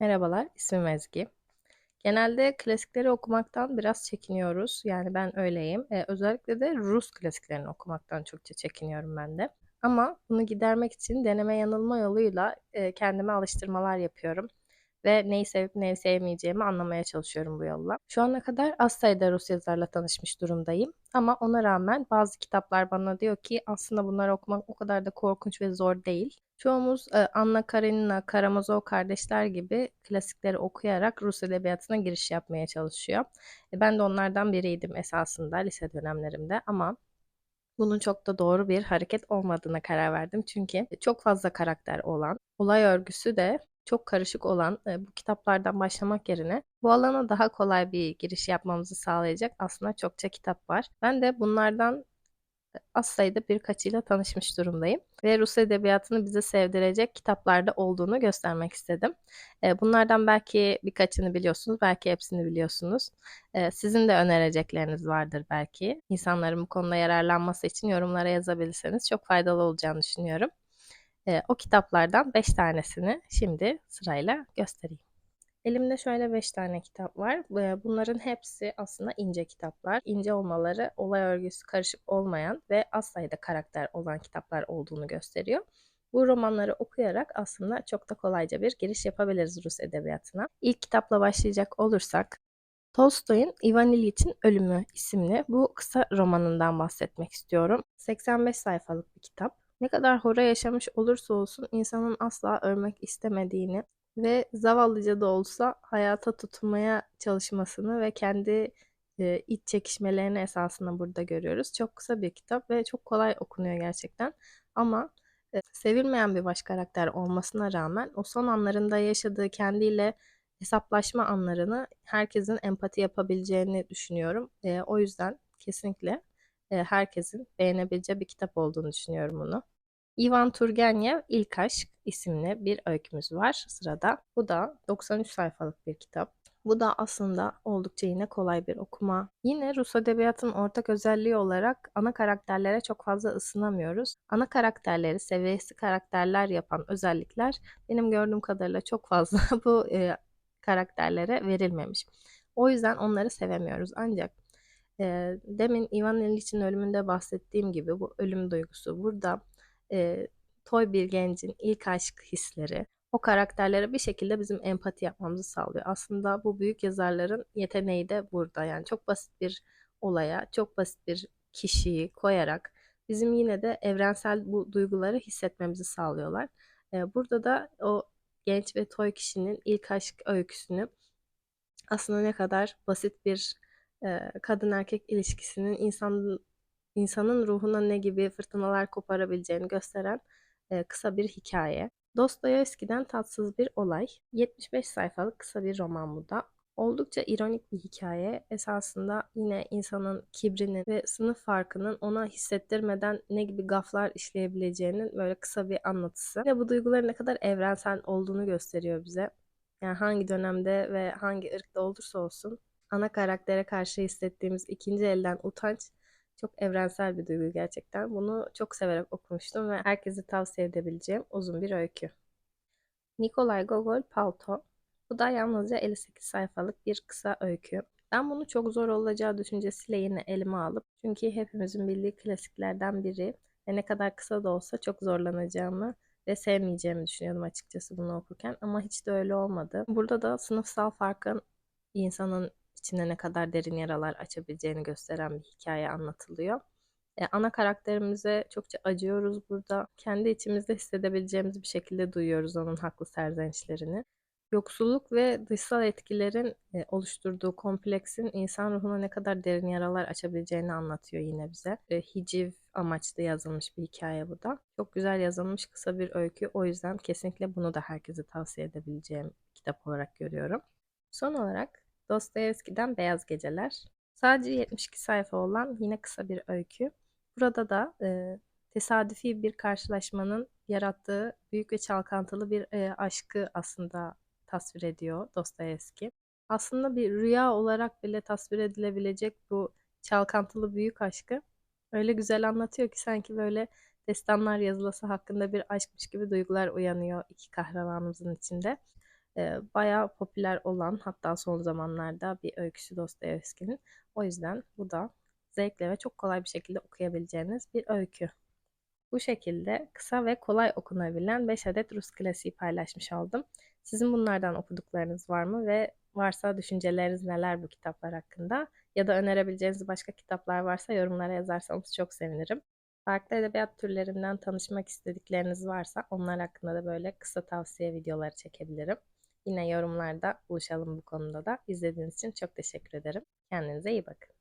Merhabalar, ismim Ezgi. Genelde klasikleri okumaktan biraz çekiniyoruz. Yani ben öyleyim. Özellikle de Rus klasiklerini okumaktan çokça çekiniyorum ben de. Ama bunu gidermek için deneme yanılma yoluyla kendime alıştırmalar yapıyorum. Ve neyi sevip neyi sevmeyeceğimi anlamaya çalışıyorum bu yolla. Şu ana kadar az sayıda Rus yazarla tanışmış durumdayım. Ama ona rağmen bazı kitaplar bana diyor ki aslında bunları okumak o kadar da korkunç ve zor değil. Çoğumuz Anna Karenina, Karamazov kardeşler gibi klasikleri okuyarak Rus edebiyatına giriş yapmaya çalışıyor. Ben de onlardan biriydim esasında lise dönemlerimde ama bunun çok da doğru bir hareket olmadığına karar verdim. Çünkü çok fazla karakter olan, olay örgüsü de çok karışık olan bu kitaplardan başlamak yerine bu alana daha kolay bir giriş yapmamızı sağlayacak aslında çokça kitap var. Ben de bunlardan az sayıda birkaçıyla tanışmış durumdayım ve Rus edebiyatını bize sevdirecek kitaplarda olduğunu göstermek istedim. Bunlardan belki birkaçını biliyorsunuz, belki hepsini biliyorsunuz. Sizin de önerecekleriniz vardır belki. İnsanların bu konuda yararlanması için yorumlara yazabilirseniz çok faydalı olacağını düşünüyorum. O kitaplardan 5 tanesini şimdi sırayla göstereyim. Elimde şöyle 5 tane kitap var. Bunların hepsi aslında ince kitaplar. İnce olmaları olay örgüsü karışık olmayan ve az sayıda karakter olan kitaplar olduğunu gösteriyor. Bu romanları okuyarak aslında çok da kolayca bir giriş yapabiliriz Rus edebiyatına. İlk kitapla başlayacak olursak Tolstoy'un Ivan İliç'in Ölümü isimli bu kısa romanından bahsetmek istiyorum. 85 sayfalık bir kitap. Ne kadar hora yaşamış olursa olsun insanın asla ölmek istemediğini ve zavallıca da olsa hayata tutunmaya çalışmasını ve kendi iç çekişmelerini esasında burada görüyoruz. Çok kısa bir kitap ve çok kolay okunuyor gerçekten. Ama sevilmeyen bir baş karakter olmasına rağmen o son anlarında yaşadığı kendiyle hesaplaşma anlarını herkesin empati yapabileceğini düşünüyorum. O yüzden kesinlikle herkesin beğenebileceği bir kitap olduğunu düşünüyorum bunu. Ivan Turgenev İlk Aşk isimli bir öykümüz var sırada. Bu da 93 sayfalık bir kitap. Bu da aslında oldukça yine kolay bir okuma. Yine Rus edebiyatının ortak özelliği olarak ana karakterlere çok fazla ısınamıyoruz. Ana karakterleri seviyesi karakterler yapan özellikler benim gördüğüm kadarıyla çok fazla bu karakterlere verilmemiş. O yüzden onları sevemiyoruz. Ancak demin Ivan İliç'in ölümünde bahsettiğim gibi bu ölüm duygusu burada toy bir gencin ilk aşk hisleri o karakterlere bir şekilde bizim empati yapmamızı sağlıyor. Aslında bu büyük yazarların yeteneği de burada. Yani çok basit bir olaya, çok basit bir kişiyi koyarak bizim yine de evrensel bu duyguları hissetmemizi sağlıyorlar. Burada da o genç ve toy kişinin ilk aşk öyküsünü aslında ne kadar basit bir kadın erkek ilişkisinin insanın ruhuna ne gibi fırtınalar koparabileceğini gösteren kısa bir hikaye. Dostoyevski'den Tatsız Bir Olay. 75 sayfalık kısa bir roman bu da. Oldukça ironik bir hikaye. Esasında yine insanın kibrinin ve sınıf farkının ona hissettirmeden ne gibi gaflar işleyebileceğinin böyle kısa bir anlatısı. Ve bu duyguların ne kadar evrensel olduğunu gösteriyor bize. Yani hangi dönemde ve hangi ırkta olursa olsun ana karaktere karşı hissettiğimiz ikinci elden utanç çok evrensel bir duygu gerçekten. Bunu çok severek okumuştum ve herkese tavsiye edebileceğim uzun bir öykü. Nikolay Gogol Palto. Bu da yalnızca 58 sayfalık bir kısa öykü. Ben bunu çok zor olacağı düşüncesiyle yine elime alıp çünkü hepimizin bildiği klasiklerden biri ve ne kadar kısa da olsa çok zorlanacağımı ve sevmeyeceğimi düşünüyordum açıkçası bunu okurken ama hiç de öyle olmadı. Burada da sınıfsal farkın insanın içine ne kadar derin yaralar açabileceğini gösteren bir hikaye anlatılıyor. Ana karakterimize çokça acıyoruz burada. Kendi içimizde hissedebileceğimiz bir şekilde duyuyoruz onun haklı serzenişlerini. Yoksulluk ve dışsal etkilerin oluşturduğu kompleksin insan ruhuna ne kadar derin yaralar açabileceğini anlatıyor yine bize. Hiciv amaçlı yazılmış bir hikaye bu da. Çok güzel yazılmış kısa bir öykü. O yüzden kesinlikle bunu da herkese tavsiye edebileceğim kitap olarak görüyorum. Son olarak Dostoyevski'den Beyaz Geceler. Sadece 72 sayfa olan yine kısa bir öykü. Burada da tesadüfi bir karşılaşmanın yarattığı büyük ve çalkantılı bir aşkı aslında tasvir ediyor Dostoyevski. Aslında bir rüya olarak bile tasvir edilebilecek bu çalkantılı büyük aşkı öyle güzel anlatıyor ki sanki böyle destanlar yazılası hakkında bir aşkmış gibi duygular uyanıyor iki kahramanımızın içinde. Bayağı popüler olan, hatta son zamanlarda bir öyküsü Dostoyevski'nin. O yüzden bu da zevkle ve çok kolay bir şekilde okuyabileceğiniz bir öykü. Bu şekilde kısa ve kolay okunabilen 5 adet Rus klasiği paylaşmış oldum. Sizin bunlardan okuduklarınız var mı ve varsa düşünceleriniz neler bu kitaplar hakkında? Ya da önerebileceğiniz başka kitaplar varsa yorumlara yazarsanız çok sevinirim. Farklı edebiyat türlerinden tanışmak istedikleriniz varsa onlar hakkında da böyle kısa tavsiye videoları çekebilirim. Yine yorumlarda buluşalım bu konuda da. İzlediğiniz için çok teşekkür ederim. Kendinize iyi bakın.